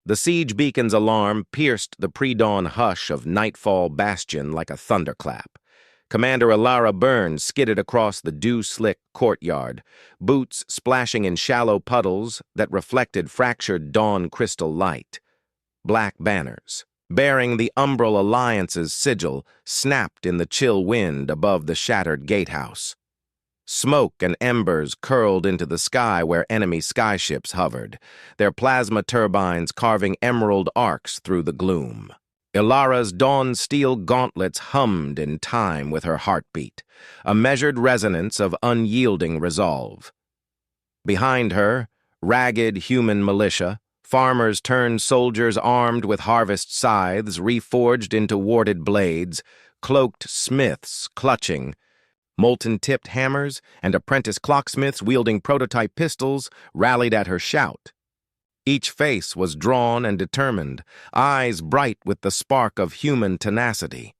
The siege beacon's alarm pierced the pre-dawn hush of Nightfall Bastion like a thunderclap. Commander Alara Burns skidded across the dew-slick courtyard, boots splashing in shallow puddles that reflected fractured dawn crystal light. Black banners, bearing the Umbral Alliance's sigil, snapped in the chill wind above the shattered gatehouse. Smoke and embers curled into the sky where enemy skyships hovered, their plasma turbines carving emerald arcs through the gloom. Ilara's dawn steel gauntlets hummed in time with her heartbeat, a measured resonance of unyielding resolve. Behind her, ragged human militia, farmers turned soldiers armed with harvest scythes reforged into warded blades, cloaked smiths clutching molten-tipped hammers, and apprentice clocksmiths wielding prototype pistols rallied at her shout. Each face was drawn and determined, eyes bright with the spark of human tenacity.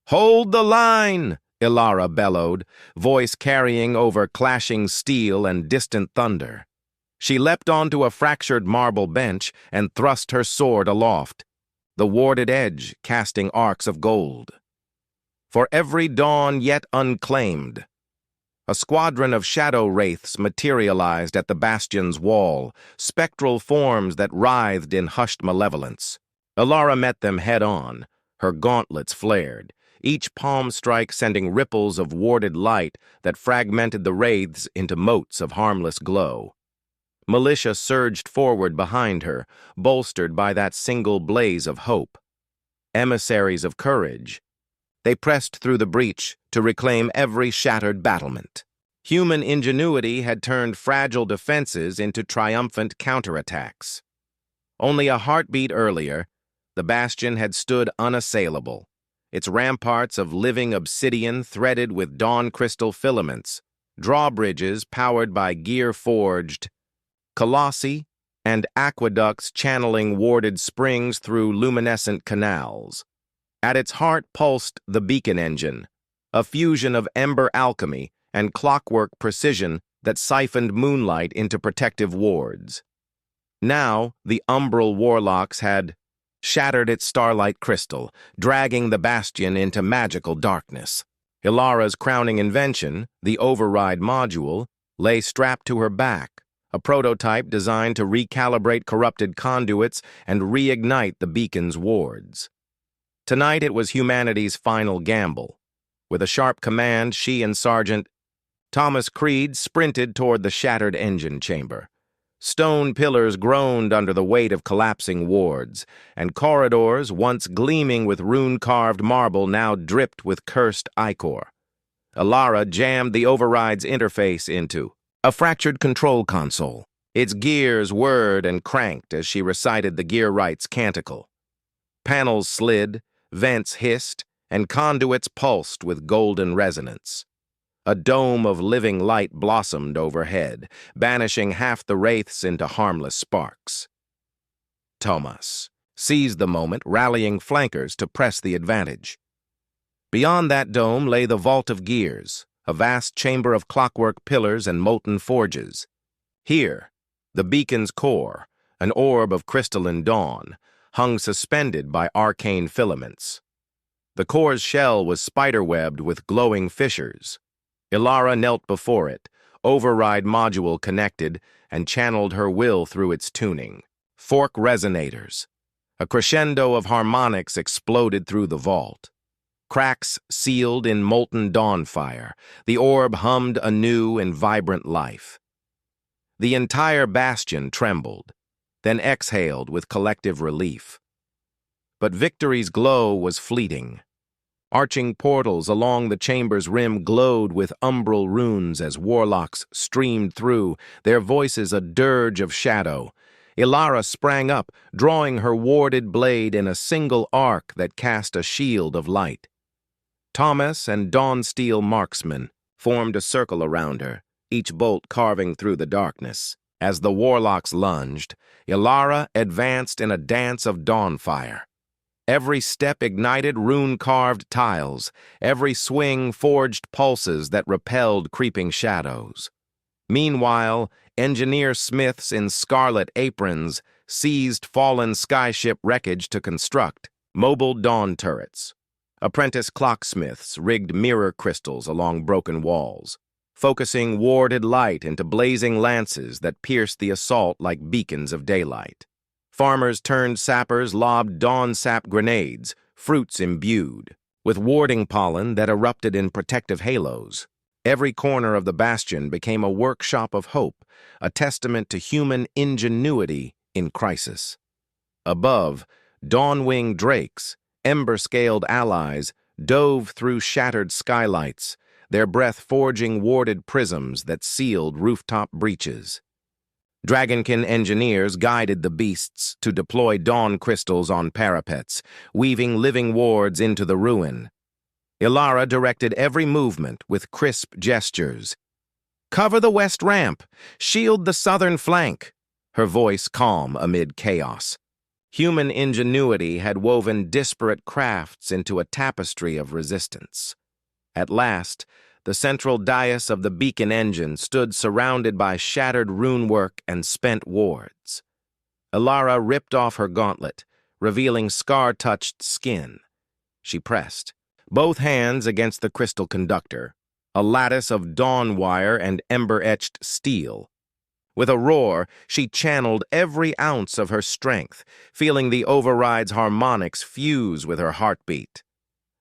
"Hold the line!" Ilara bellowed, voice carrying over clashing steel and distant thunder. She leapt onto a fractured marble bench and thrust her sword aloft, the warded edge casting arcs of gold. For every dawn yet unclaimed, a squadron of shadow wraiths materialized at the bastion's wall, spectral forms that writhed in hushed malevolence. Ilara met them head-on, her gauntlets flared, each palm strike sending ripples of warded light that fragmented the wraiths into motes of harmless glow. Militia surged forward behind her, bolstered by that single blaze of hope. Emissaries of courage, they pressed through the breach to reclaim every shattered battlement. Human ingenuity had turned fragile defenses into triumphant counterattacks. Only a heartbeat earlier, the bastion had stood unassailable, its ramparts of living obsidian threaded with dawn crystal filaments, drawbridges powered by gear-forged colossi, and aqueducts channeling warded springs through luminescent canals. At its heart pulsed the beacon engine, a fusion of ember alchemy and clockwork precision that siphoned moonlight into protective wards. Now, the umbral warlocks had shattered its starlight crystal, dragging the bastion into magical darkness. Ilara's crowning invention, the override module, lay strapped to her back, a prototype designed to recalibrate corrupted conduits and reignite the beacon's wards. Tonight it was humanity's final gamble. With a sharp command, she and Sergeant Thomas Creed sprinted toward the shattered engine chamber. Stone pillars groaned under the weight of collapsing wards, and corridors, once gleaming with rune-carved marble, now dripped with cursed ichor. Ilara jammed the override's interface into a fractured control console. Its gears whirred and cranked as she recited the gear-right's canticle. Panels slid, vents hissed, and conduits pulsed with golden resonance. A dome of living light blossomed overhead, banishing half the wraiths into harmless sparks. Thomas seized the moment, rallying flankers to press the advantage. Beyond that dome lay the Vault of Gears, a vast chamber of clockwork pillars and molten forges. Here, the beacon's core, an orb of crystalline dawn, hung suspended by arcane filaments. The core's shell was spiderwebbed with glowing fissures. Ilara knelt before it, override module connected, and channeled her will through its tuning. Fork resonators. A crescendo of harmonics exploded through the vault. Cracks sealed in molten dawn fire. The orb hummed anew in vibrant life. The entire bastion trembled, then exhaled with collective relief. But victory's glow was fleeting. Arching portals along the chamber's rim glowed with umbral runes as warlocks streamed through, their voices a dirge of shadow. Ilara sprang up, drawing her warded blade in a single arc that cast a shield of light. Thomas and Dawnsteel marksmen formed a circle around her, each bolt carving through the darkness. As the warlocks lunged, Ilara advanced in a dance of dawnfire. Every step ignited rune-carved tiles, every swing forged pulses that repelled creeping shadows. Meanwhile, engineer smiths in scarlet aprons seized fallen skyship wreckage to construct mobile dawn turrets. Apprentice clocksmiths rigged mirror crystals along broken walls, focusing warded light into blazing lances that pierced the assault like beacons of daylight. Farmers turned sappers lobbed dawn sap grenades, fruits imbued, with warding pollen that erupted in protective halos. Every corner of the bastion became a workshop of hope, a testament to human ingenuity in crisis. Above, dawn-winged drakes, ember-scaled allies, dove through shattered skylights, their breath forging warded prisms that sealed rooftop breaches. Dragonkin engineers guided the beasts to deploy dawn crystals on parapets, weaving living wards into the ruin. Ilara directed every movement with crisp gestures. "Cover the west ramp! Shield the southern flank!" Her voice calm amid chaos. Human ingenuity had woven disparate crafts into a tapestry of resistance. At last, the central dais of the beacon engine stood surrounded by shattered runework and spent wards. Ilara ripped off her gauntlet, revealing scar-touched skin. She pressed, both hands against the crystal conductor, a lattice of dawn wire and ember-etched steel. With a roar, she channeled every ounce of her strength, feeling the override's harmonics fuse with her heartbeat.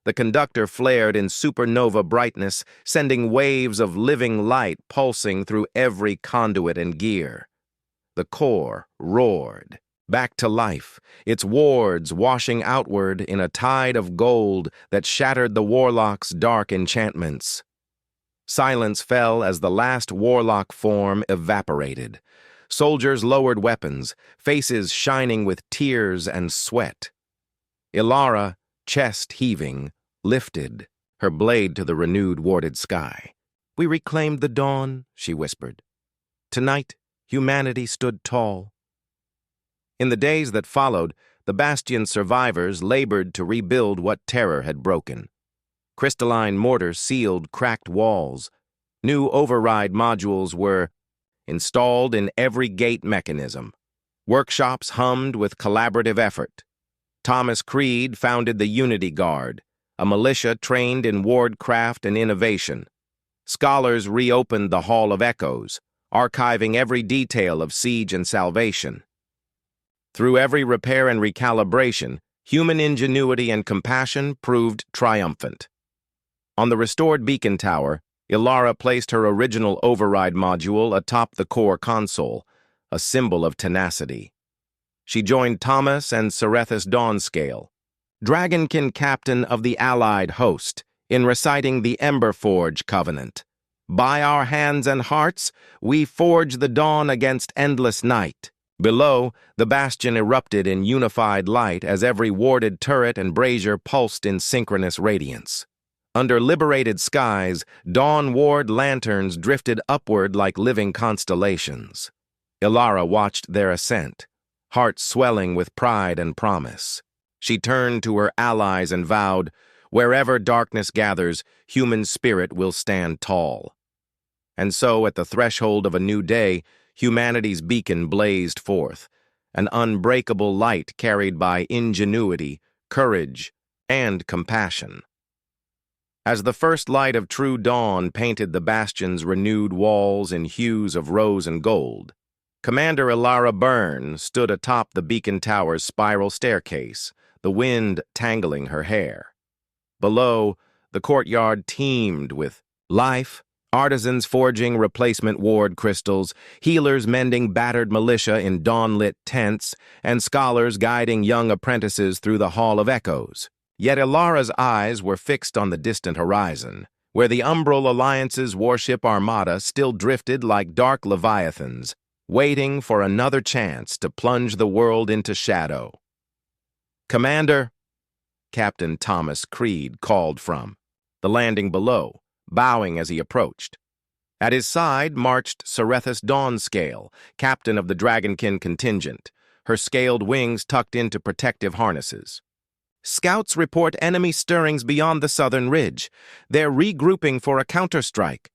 The conductor flared in supernova brightness, sending waves of living light pulsing through every conduit and gear. The core roared, back to life, its wards washing outward in a tide of gold that shattered the warlock's dark enchantments. Silence fell as the last warlock form evaporated. Soldiers lowered weapons, faces shining with tears and sweat. Ilara, chest heaving, lifted, her blade to the renewed warded sky. "We reclaimed the dawn," she whispered. "Tonight, humanity stood tall." In the days that followed, the Bastion's survivors labored to rebuild what terror had broken. Crystalline mortar sealed cracked walls. New override modules were installed in every gate mechanism. Workshops hummed with collaborative effort. Thomas Creed founded the Unity Guard, a militia trained in wardcraft and innovation. Scholars reopened the Hall of Echoes, archiving every detail of siege and salvation. Through every repair and recalibration, human ingenuity and compassion proved triumphant. On the restored beacon tower, Ilara placed her original override module atop the core console, a symbol of tenacity. She joined Thomas and Cerethus Dawnscale, Dragonkin captain of the allied host, in reciting the Emberforge Covenant. "By our hands and hearts, we forge the dawn against endless night." Below, the bastion erupted in unified light as every warded turret and brazier pulsed in synchronous radiance. Under liberated skies, dawn ward lanterns drifted upward like living constellations. Ilara watched their ascent, heart swelling with pride and promise. She turned to her allies and vowed, "Wherever darkness gathers, human spirit will stand tall." And so, at the threshold of a new day, humanity's beacon blazed forth, an unbreakable light carried by ingenuity, courage, and compassion. As the first light of true dawn painted the bastion's renewed walls in hues of rose and gold, Commander Ilara Byrne stood atop the beacon tower's spiral staircase, the wind tangling her hair. Below, the courtyard teemed with life, artisans forging replacement ward crystals, healers mending battered militia in dawn-lit tents, and scholars guiding young apprentices through the Hall of Echoes. Yet Ilara's eyes were fixed on the distant horizon, where the Umbral Alliance's warship armada still drifted like dark leviathans, waiting for another chance to plunge the world into shadow. "Commander," Captain Thomas Creed called from the landing below, bowing as he approached. At his side marched Cerethus Dawnscale, captain of the Dragonkin contingent, her scaled wings tucked into protective harnesses. "Scouts report enemy stirrings beyond the southern ridge. They're regrouping for a counterstrike."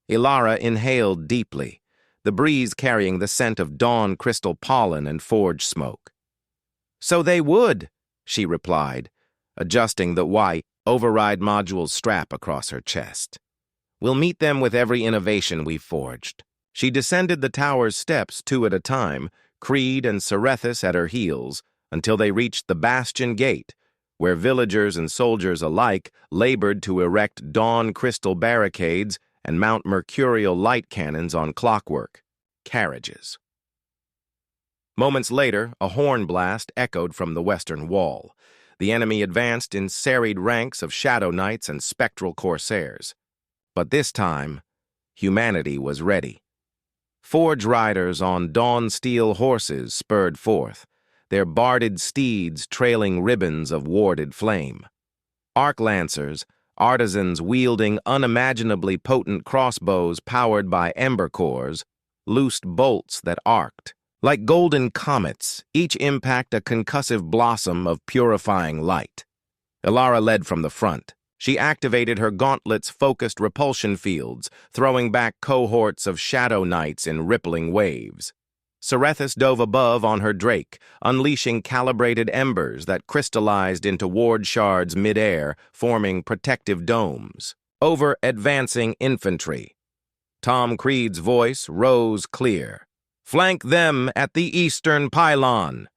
Ilara inhaled deeply, the breeze carrying the scent of dawn crystal pollen and forge smoke. "So they would," she replied, adjusting the white override module's strap across her chest. "We'll meet them with every innovation we've forged." She descended the tower's steps 2 at a time, Creed and Cerethus at her heels, until they reached the bastion gate, where villagers and soldiers alike labored to erect dawn crystal barricades and mount mercurial light cannons on clockwork carriages. Moments later, a horn blast echoed from the western wall. The enemy advanced in serried ranks of shadow knights and spectral corsairs. But this time, humanity was ready. Forge riders on dawn steel horses spurred forth, their barded steeds trailing ribbons of warded flame. Arc lancers, artisans wielding unimaginably potent crossbows powered by ember cores, loosed bolts that arced. Like golden comets, each impact a concussive blossom of purifying light. Elara led from the front. She activated her gauntlet's focused repulsion fields, throwing back cohorts of shadow knights in rippling waves. Cerethus dove above on her drake, unleashing calibrated embers that crystallized into ward shards midair, forming protective domes. Over advancing infantry. Tom Creed's voice rose clear. "Flank them at the eastern pylon."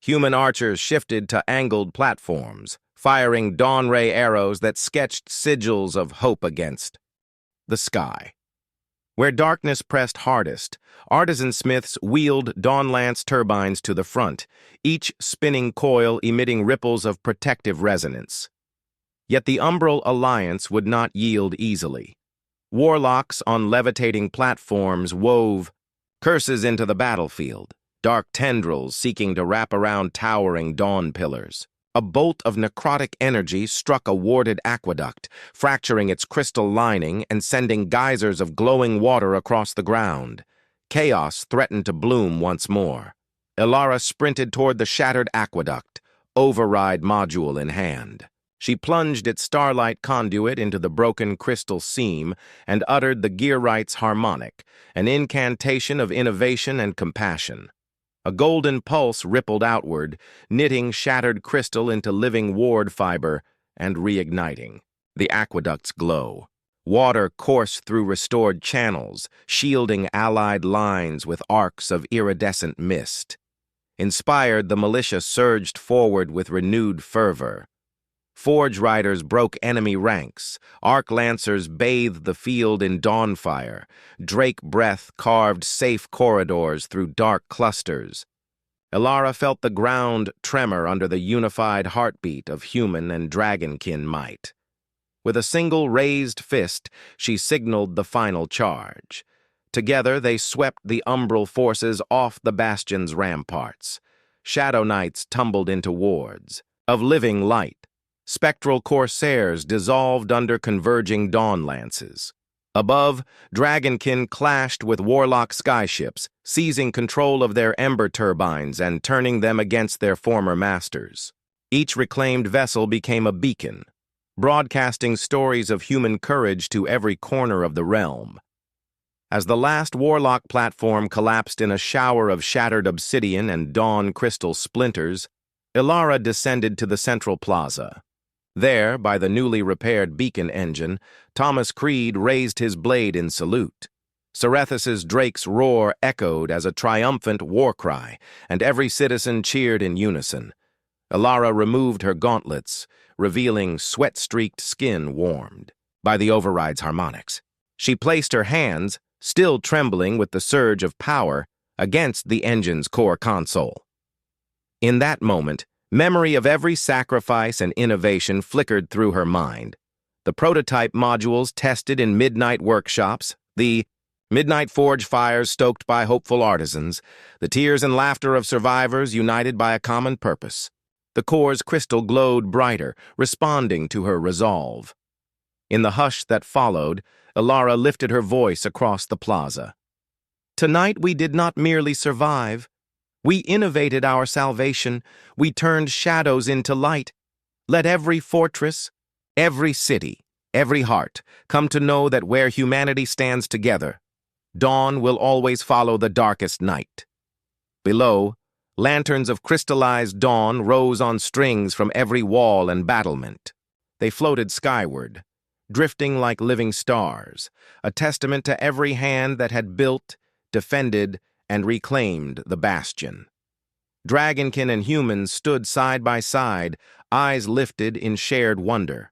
Human archers shifted to angled platforms, firing dawn ray arrows that sketched sigils of hope against the sky. Where darkness pressed hardest, artisan smiths wheeled dawn lance turbines to the front, each spinning coil emitting ripples of protective resonance. Yet the Umbral Alliance would not yield easily. Warlocks on levitating platforms wove curses into the battlefield, dark tendrils seeking to wrap around towering dawn pillars. A bolt of necrotic energy struck a warded aqueduct, fracturing its crystal lining and sending geysers of glowing water across the ground. Chaos threatened to bloom once more. Elara sprinted toward the shattered aqueduct, override module in hand. She plunged its starlight conduit into the broken crystal seam and uttered the Gearwright's harmonic, an incantation of innovation and compassion. A golden pulse rippled outward, knitting shattered crystal into living ward fiber and reigniting. The aqueduct's glow. Water coursed through restored channels, shielding allied lines with arcs of iridescent mist. Inspired, the militia surged forward with renewed fervor. Forge riders broke enemy ranks, arc lancers bathed the field in dawnfire, drake breath carved safe corridors through dark clusters. Elara felt the ground tremor under the unified heartbeat of human and dragonkin might. With a single raised fist, she signaled the final charge. Together they swept the umbral forces off the bastion's ramparts. Shadow knights tumbled into wards of living light. Spectral corsairs dissolved under converging dawn lances. Above, dragonkin clashed with warlock skyships, seizing control of their ember turbines and turning them against their former masters. Each reclaimed vessel became a beacon, broadcasting stories of human courage to every corner of the realm. As the last warlock platform collapsed in a shower of shattered obsidian and dawn crystal splinters, Elara descended to the central plaza. There, by the newly repaired beacon engine, Thomas Creed raised his blade in salute. Cerethus's drake's roar echoed as a triumphant war cry, and every citizen cheered in unison. Elara removed her gauntlets, revealing sweat-streaked skin warmed by the override's harmonics. She placed her hands, still trembling with the surge of power, against the engine's core console. In that moment, memory of every sacrifice and innovation flickered through her mind. The prototype modules tested in midnight workshops, the midnight forge fires stoked by hopeful artisans, the tears and laughter of survivors united by a common purpose. The core's crystal glowed brighter, responding to her resolve. In the hush that followed, Elara lifted her voice across the plaza. "Tonight we did not merely survive. We innovated our salvation. We turned shadows into light. Let every fortress, every city, every heart come to know that where humanity stands together, Dawn will always follow the darkest night. Below, lanterns of crystallized dawn rose on strings from every wall and battlement. They floated skyward, drifting like living stars, a testament to every hand that had built, defended, and reclaimed the bastion. Dragonkin and humans stood side by side, eyes lifted in shared wonder.